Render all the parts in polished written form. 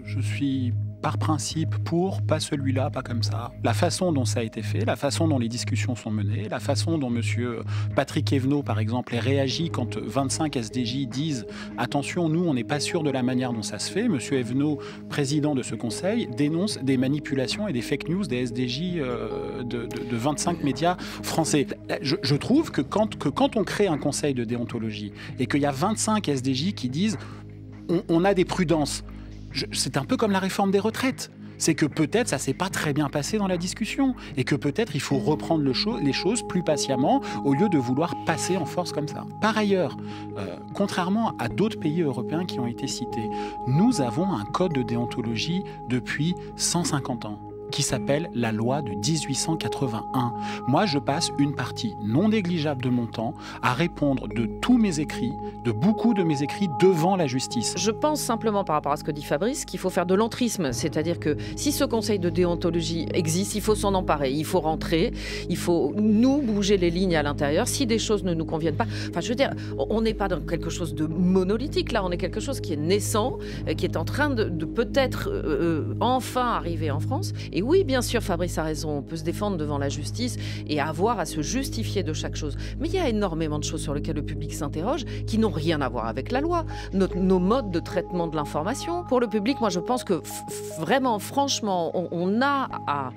Je suis par principe pour, pas celui-là, pas comme ça. La façon dont ça a été fait, la façon dont les discussions sont menées, la façon dont monsieur Patrick Evno, par exemple, réagit quand 25 SDJ disent « Attention, nous, on n'est pas sûr de la manière dont ça se fait ». Monsieur Evno, président de ce conseil, dénonce des manipulations et des fake news des SDJ de 25 médias français. Je trouve que quand on crée un conseil de déontologie et qu'il y a 25 SDJ qui disent « On a des prudences », c'est un peu comme la réforme des retraites. C'est que peut-être ça s'est pas très bien passé dans la discussion et que peut-être il faut reprendre les choses plus patiemment au lieu de vouloir passer en force comme ça. Par ailleurs, contrairement à d'autres pays européens qui ont été cités, nous avons un code de déontologie depuis 150 ans qui s'appelle la loi de 1881. Moi, je passe une partie non négligeable de mon temps à répondre de tous mes écrits, de beaucoup de mes écrits devant la justice. Je pense simplement par rapport à ce que dit Fabrice qu'il faut faire de l'entrisme, c'est-à-dire que si ce conseil de déontologie existe, il faut s'en emparer, il faut rentrer, il faut nous bouger les lignes à l'intérieur. Si des choses ne nous conviennent pas, enfin je veux dire, on n'est pas dans quelque chose de monolithique là, on est quelque chose qui est naissant, qui est en train de peut-être enfin arriver en France. Et oui, bien sûr, Fabrice a raison, on peut se défendre devant la justice et avoir à se justifier de chaque chose. Mais il y a énormément de choses sur lesquelles le public s'interroge qui n'ont rien à voir avec la loi. Nos modes de traitement de l'information. Pour le public, moi je pense que vraiment, franchement, on a à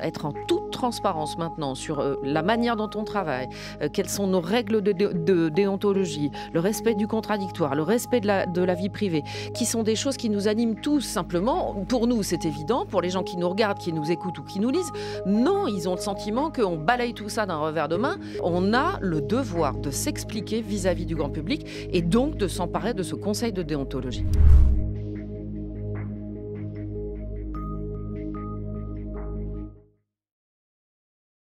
être en toute transparence maintenant sur la manière dont on travaille, quelles sont nos règles de déontologie, le respect du contradictoire, le respect de la vie privée, qui sont des choses qui nous animent tous simplement. Pour nous, c'est évident. Pour les gens qui nous regardent, qui nous écoutent ou qui nous lisent, non, ils ont le sentiment qu'on balaye tout ça d'un revers de main. On a le devoir de s'expliquer vis-à-vis du grand public et donc de s'emparer de ce conseil de déontologie.